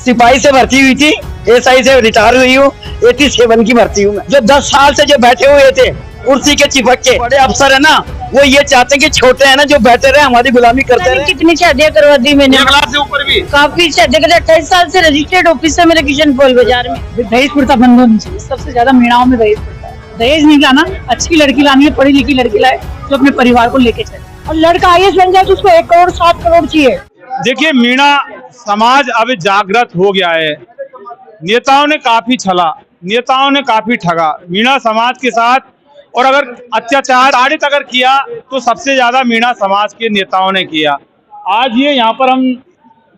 सिपाही से भर्ती हुई थी, एसआई से रिटायर हुई हूँ, 87 की भर्ती हूँ मैं। जो 10 साल से जो बैठे हुए थे कुर्सी के चिपक के बड़े अफसर है ना, वो ये चाहते हैं कि छोटे है ना जो बैठे रहे हमारी गुलामी करते रहे। कितनी शादियां करवा दी मैंने, 1 लाख से ऊपर भी। काफी शादियां कर 28 साल से रजिस्टर्ड ऑफिस है मेरे किशन पोल बाजार में। दहेज प्रथा बंद होनी चाहिए। सबसे ज्यादा मीणाओं में दहेज प्रथा है। दहेज नहीं लाना, अच्छी लड़की लानी है, पढ़ी लिखी लड़की लाए जो अपने परिवार को लेके चले। और लड़का आईएएस बन जाए तो उसको 1 करोड़ 7 करोड़ चाहिए। देखिए, मीणा समाज अब जागृत हो गया है। नेताओं ने काफी छला, नेताओं ने काफी ठगा मीणा समाज के साथ, और अगर अत्याचार ताड़ित अगर किया तो सबसे ज्यादा मीणा समाज के नेताओं ने किया। आज ये यहाँ पर हम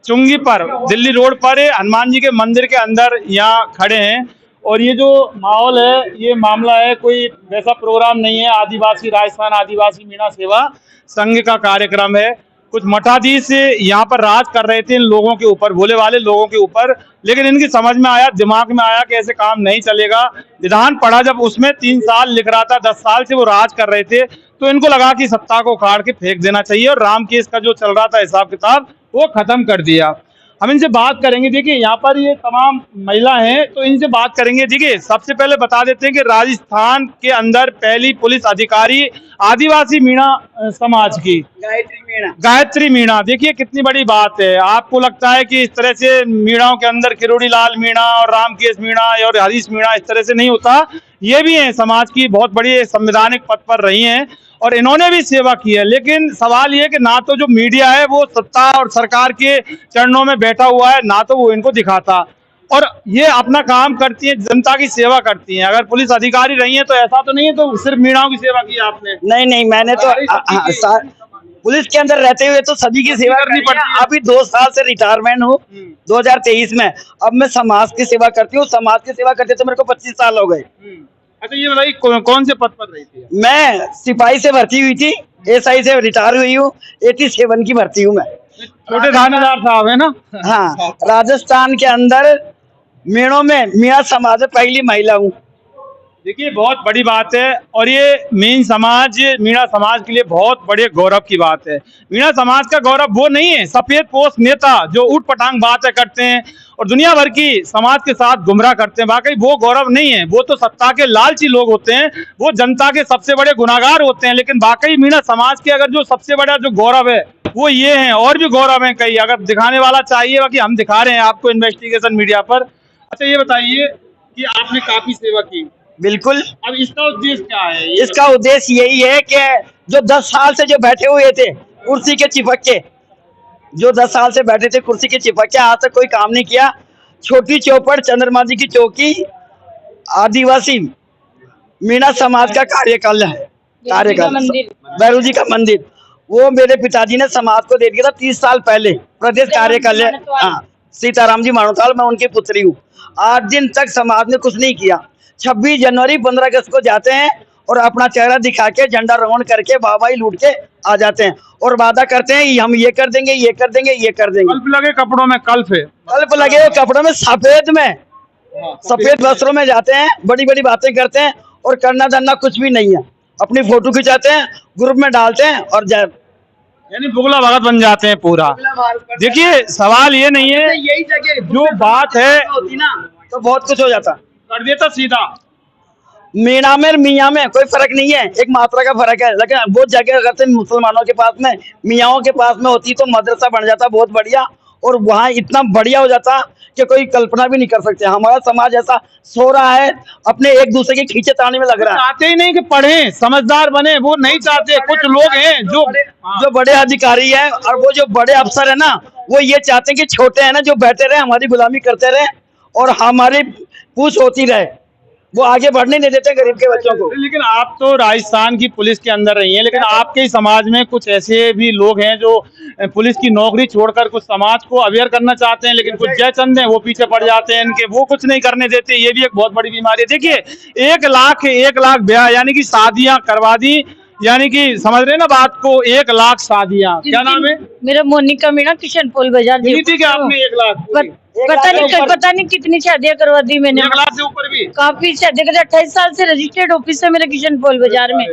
चुंगी पर दिल्ली रोड पर हनुमान जी के मंदिर के अंदर यहाँ खड़े हैं, और ये जो माहौल है, ये मामला है, कोई वैसा प्रोग्राम नहीं है। आदिवासी राजस्थान आदिवासी मीणा सेवा संघ का कार्यक्रम है। कुछ मठाधीश यहाँ पर राज कर रहे थे इन लोगों के ऊपर, भोले वाले लोगों के ऊपर, लेकिन इनकी समझ में आया, दिमाग में आया कि ऐसे काम नहीं चलेगा। विधान पढ़ा जब, उसमें 3 साल लिख रहा था, 10 साल से वो राज कर रहे थे, तो इनको लगा कि सत्ता को उखाड़ के फेंक देना चाहिए, और राम केस का जो चल रहा था हिसाब किताब वो खत्म कर दिया। हम इनसे बात करेंगे। देखिए, यहाँ पर ये तमाम महिला हैं, तो इनसे बात करेंगे। देखिए, सबसे पहले बता देते हैं कि राजस्थान के अंदर पहली पुलिस अधिकारी आदिवासी मीणा समाज की गायत्री मीणा। देखिए कितनी बड़ी बात है। आपको लगता है कि इस तरह से मीणाओं के अंदर किरोड़ी लाल मीणा और रामकेश मीणा और हरीश मीणा इस तरह से नहीं होता। ये भी है, समाज की बहुत बड़ी संवैधानिक पद पर रही हैं और इन्होंने भी सेवा की है। लेकिन सवाल ये कि ना तो जो मीडिया है वो सत्ता और सरकार के चरणों में बैठा हुआ है, ना तो वो इनको दिखाता, और ये अपना काम करती है, जनता की सेवा करती हैं। अगर पुलिस अधिकारी रही हैं तो ऐसा तो नहीं है तो सिर्फ मीणाओं की सेवा की आपने? नहीं, मैंने तो पुलिस के अंदर रहते हुए तो सभी की सेवा करनी पड़ती है। अभी 2 साल से रिटायरमेंट हूँ 2023 में। अब मैं समाज की सेवा करती हूँ। समाज की सेवा करते तो मेरे को 25 साल हो गए। अच्छा, ये बताइए कौन से पद पर रही थी? मैं सिपाही से भर्ती हुई थी, एसआई से रिटायर हुई हूँ, 87 की भर्ती हूँ मैं। छोटे थानेदार साहब है ना? हाँ, राजस्थान के अंदर मीणों में मीणा समाज में पहली महिला हूँ। देखिए, बहुत बड़ी बात है, और ये मीणा समाज के लिए बहुत बड़े गौरव की बात है। मीणा समाज का गौरव वो नहीं है सफेद पोश नेता जो ऊट पटांग बातें करते हैं और दुनिया भर की समाज के साथ गुमराह करते हैं। वाकई वो गौरव नहीं है। वो तो सत्ता के लालची लोग होते हैं, वो जनता के सबसे बड़े गुनाहगार होते हैं। लेकिन वाकई मीणा समाज के अगर जो सबसे बड़ा जो गौरव है वो ये है, और भी गौरव है कई, अगर दिखाने वाला चाहिए, बाकी हम दिखा रहे हैं आपको इन्वेस्टिगेशन मीडिया पर। अच्छा, ये बताइए कि आपने काफी सेवा की। बिल्कुल। अब इसका उद्देश्य क्या है? इसका उद्देश्य यही है कि जो 10 साल से जो बैठे हुए थे कुर्सी के चिपक के, जो 10 साल से बैठे थे कुर्सी के चिपक के, आज तक कोई काम नहीं किया। छोटी चौपड़ चंद्रमा जी की चौकी आदिवासी मीणा समाज का कार्यकाल है, भैरू जी का मंदिर, वो मेरे पिताजी ने समाज को दे दिया था 30 साल पहले। प्रदेश कार्यकाल है, हाँ, सीताराम जी मानोताल, मैं उनकी पुत्री हूँ। आज दिन तक समाज ने कुछ नहीं किया। 26 जनवरी 15 अगस्त को जाते हैं और अपना चेहरा दिखा के झंडा रोहण करके वाहवाही लूट के आ जाते हैं और वादा करते हैं हम ये कर देंगे, ये कर देंगे, ये कर देंगे। कल्प लगे कपड़ों में, कल्प लगे हुए कपड़ों में, सफेद वस्त्रों में जाते हैं, बड़ी बड़ी बातें करते हैं और करना धरना कुछ भी नहीं है। अपनी फोटो खिंचाते हैं, ग्रुप में डालते हैं और यानी बुगला भगत बन जाते हैं पूरा। देखिए, सवाल ये नहीं है, यही जगह जो बात है होती ना तो बहुत कुछ हो जाता, कर देता सीधा। मीणा में मियाँ में कोई फर्क नहीं है, एक मात्रा का फर्क है। लेकिन वो जगह अगर से मुसलमानों के पास में, मियाँओं के पास में होती तो मदरसा बन जाता बहुत बढ़िया, और वहाँ इतना बढ़िया हो जाता कि कोई कल्पना भी नहीं कर सकते। हमारा समाज ऐसा सो रहा है, अपने एक दूसरे के खींचे ताने में लग रहा है। चाहते ही नहीं कि पढ़े, समझदार बने, वो नहीं चाहते। कुछ लोग हैं जो बड़े अधिकारी हैं और वो जो बड़े अफसर है ना, वो ये चाहते हैं कि छोटे है ना जो बैठे रहे हमारी गुलामी करते रहे और हमारी पूछ होती रहे, वो आगे बढ़ने नहीं देते गरीब के बच्चों को। लेकिन आप तो राजस्थान की पुलिस के अंदर रही हैं, लेकिन आपके समाज में कुछ ऐसे भी लोग हैं जो पुलिस की नौकरी छोड़कर कुछ समाज को अवेयर करना चाहते हैं, लेकिन कुछ जयचंद हैं वो पीछे पड़ जाते हैं इनके, वो कुछ नहीं करने देते। ये भी एक बहुत बड़ी बीमारी है। देखिए, 1 लाख ब्याह यानी कि शादियां करवा दी, यानी कि समझ रहे हैं ना बात को, 1 लाख शादियां। क्या नाम है? मेरा मोनिका मीणा, किशन पोल बाजार। थी क्या आपने 1 लाख? पता नहीं कितनी शादियां करवा दी मैंने, 1 लाख से ऊपर भी। काफी शादियां कर 28 साल से रजिस्टर्ड ऑफिस है मेरे किशन पोल बाजार में।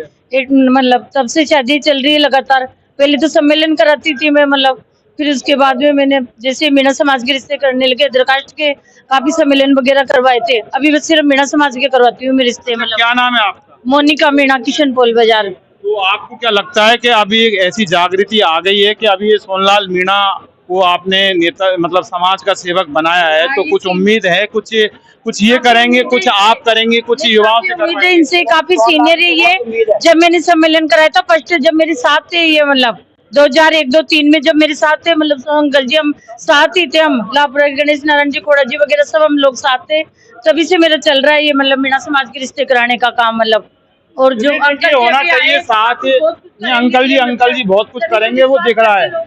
मतलब तब से शादी चल रही है लगातार। पहले तो सम्मेलन कराती थी मैं, मतलब फिर उसके बाद में मैंने जैसे मीणा समाज के रिश्ते करने लगे, दरकास्ट के काफी सम्मेलन वगैरह करवाए थे। अभी मैं सिर्फ मीणा समाज के करवाती हूँ मैं रिश्ते, मतलब क्या नाम है आपका? मोनिका मीणा, किशन पोल बाजार। तो आपको क्या लगता है कि अभी एक ऐसी जागृति आ गई है कि अभी ये सोनलाल मीणा को आपने नेता मतलब समाज का सेवक बनाया है, तो कुछ उम्मीद है, कुछ ये करेंगे, कुछ आप करेंगे, कुछ युवाओं से मुझे करवाएंगे? इनसे काफी सीनियर है ये। जब मैंने सम्मेलन कराया था फर्स्ट, जब मेरे साथ थे ये, मतलब 2001-2003 में जब मेरे साथ थे, मतलब अंकल जी हम साथ ही थे, हम लापरा गणेश नारायण जी खोड़ा जी वगैरह सब हम लोग साथ थे। तभी से मेरा चल रहा है ये, मतलब मीणा समाज के रिश्ते कराने का काम, मतलब। और जो ये अंकल जी होना अभी चाहिए आए, साथ। बहुत कुछ ये अंकल जी बहुत कुछ करेंगे, वो दिख रहा है।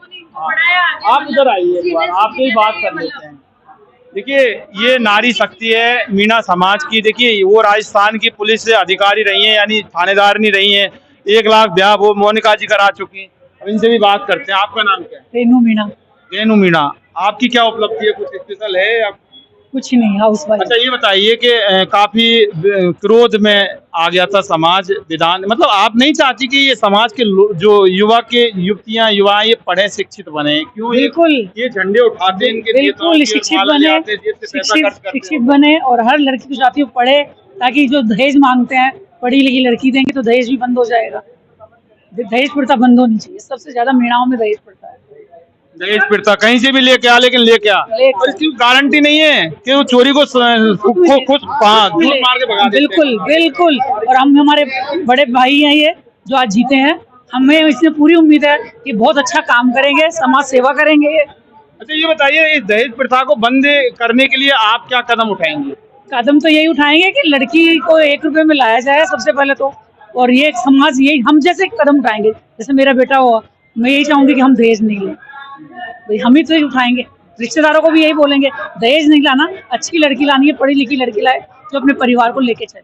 आप इधर आइए एक बार, आपसे ही बात कर लेते हैं। देखिए, ये नारी शक्ति है मीणा समाज की। देखिए, वो राजस्थान की पुलिस से अधिकारी रही हैं, यानी थानेदार नहीं रही हैं। 1 लाख ब्याह वो मोनिका जी करा चुकी। अब इनसे भी बात करते हैं। आपका नाम क्या है? रेनू मीणा। रेनू मीणा, आपकी क्या उपलब्धि है? कुछ स्पेशल है या? कुछ नहीं, हाउस वाइफ। अच्छा, ये बताइए कि काफी क्रोध में आ गया था समाज, विधान मतलब आप नहीं चाहती कि ये समाज के जो युवतियां युवा ये पढ़े शिक्षित बने? क्यों बिल्कुल। ये झंडे उठाते हैं इनके बिल्कुल शिक्षित बने, शिक्षित बने, और हर लड़की को चाहती है पढ़े, ताकि जो दहेज मांगते हैं, पढ़ी लिखी लड़की देंगे तो दहेज भी बंद हो जाएगा। दहेज प्रथा बंद होनी चाहिए। सबसे ज्यादा मीणाओं में दहेज प्रथा है। दहेज प्रथा कहीं से भी लेके आ, लेकिन लेके आ, और इसकी गारंटी नहीं है कि वो चोरी को खुद मार के भगा देते हैं। बिल्कुल बिल्कुल। और हम, हमारे बड़े भाई हैं ये जो आज जीते हैं, हमें इसमें पूरी उम्मीद है कि बहुत अच्छा काम करेंगे, समाज सेवा करेंगे ये। अच्छा, ये बताइए, इस दहेज प्रथा को बंद करने के लिए आप क्या कदम उठाएंगे? कदम तो यही उठाएंगे कि लड़की को 1 रुपए में लाया जाए सबसे पहले तो, और ये समाज यही हम जैसे कदम उठाएंगे। जैसे मेरा बेटा हुआ, मैं यही चाहूंगी कि हम दहेज नहीं लें, हम ही तो उठाएंगे। रिश्तेदारों को भी यही बोलेंगे, दहेज नहीं लाना, अच्छी लड़की लानी है, पढ़ी लिखी लड़की लाए जो अपने परिवार को लेके चले।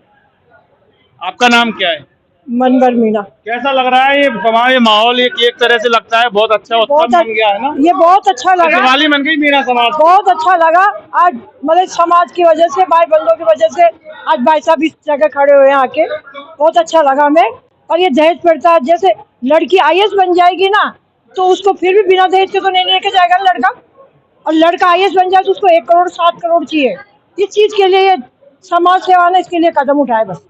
आपका नाम क्या है? मनवर मीणा। कैसा लग रहा है ये हमारे माहौल? एक तरह से लगता है बहुत अच्छा उत्सव बन गया है ना? ये बहुत अच्छा लगा, दिवाली बन गई मीणा समाज। बहुत अच्छा लगा आज, मतलब समाज की वजह से, भाई बंधुओं की वजह से आज भाई साहब इस जगह खड़े हुए हैं आके, बहुत अच्छा लगा हमें। और ये दहेज प्रथा, जैसे लड़की IAS बन जाएगी ना, तो उसको फिर भी बिना दहेज के तो नहीं लेके जाएगा ना लड़का, और लड़का IAS बन जाए तो उसको 1 करोड़ 7 करोड़ चाहिए। इस चीज के लिए ये समाज सेवा ने इसके लिए कदम उठाए। बस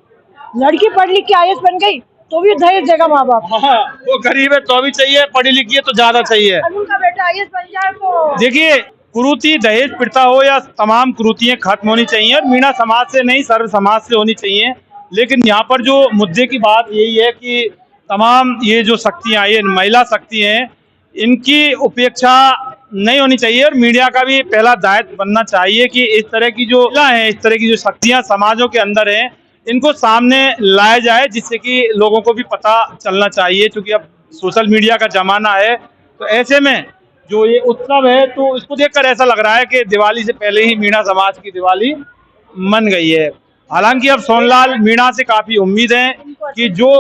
लड़की पढ़ लिख के IAS बन गई तो भी दहेज देगा माँ बाप। हाँ, वो गरीब है तो भी चाहिए, पढ़ी लिखी है तो ज्यादा चाहिए। उनका बेटा IAS बन जाए तो। देखिए, कुरीति, दहेज प्रथा हो या तमाम कुरीतियां खत्म होनी चाहिए, और मीणा समाज से नहीं, सर्व समाज से होनी चाहिए। लेकिन यहाँ पर जो मुद्दे की बात यही है कि तमाम ये जो शक्तियां, ये महिला शक्ति हैं, इनकी उपेक्षा नहीं होनी चाहिए, और मीडिया का भी पहला दायित्व बनना चाहिए कि इस तरह की जो है, इस तरह की जो शक्तियां समाजों के अंदर हैं, इनको सामने लाया जाए, जिससे कि लोगों को भी पता चलना चाहिए। क्योंकि अब सोशल मीडिया का जमाना है, तो ऐसे में जो ये उत्सव है, तो इसको देखकर ऐसा लग रहा है कि दिवाली से पहले ही मीणा समाज की दिवाली मन गई है। हालांकि अब सोनलाल मीणा से काफी उम्मीद है कि जो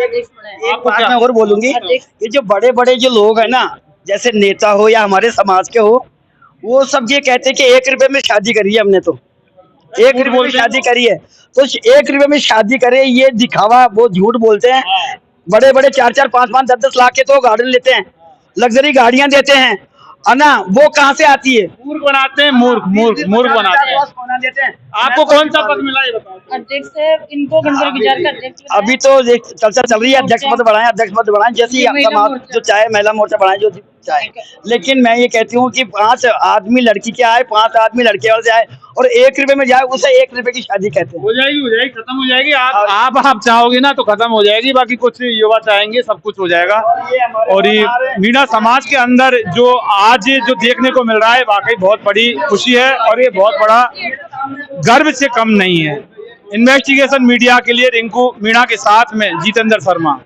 एक बात मैं और बोलूंगी, ये जो बड़े बड़े जो लोग हैं ना, जैसे नेता हो या हमारे समाज के हो, वो सब ये कहते हैं कि 1 रुपए में शादी करी है हमने, तो 1 रुपए में शादी करी है, तो 1 रुपए में शादी करे, ये दिखावा, वो झूठ बोलते हैं। बड़े बड़े 4-4, 5-5, 10-10 लाख के तो गार्डन लेते हैं, लग्जरी गाड़ियां देते हैं, है ना, वो कहाँ से आती है? मूर्ख बनाते हैं, मूर्ख बनाते हैं। आपको कौन सा पद मिला ये बताओ? अध्यक्ष है, इनको गणपति विचार का अध्यक्ष। अभी तो चर्चा चल रही है, अध्यक्ष पद बढ़ाएं, जैसे ही समाज जो चाहे, महिला मोर्चा बढ़ाएं जो चाहे। लेकिन मैं ये कहती हूँ कि 5 आदमी लड़की के आए, 5 आदमी लड़के वाले से आए, और 1 रुपए में जाए, उसे 1 रुपए की शादी कहते हैं। हो जाएगी, खत्म हो जाएगी। आप चाहोगे ना तो खत्म हो जाएगी, बाकी कुछ युवा चाहेंगे, सब कुछ हो जाएगा। और ये मीणा समाज के अंदर जो आज जो देखने को मिल रहा है, वाकई बहुत बड़ी खुशी है, और ये बहुत बड़ा गर्व से कम नहीं है। इन्वेस्टिगेशन मीडिया के लिए रिंकू मीणा के साथ में जितेंद्र शर्मा।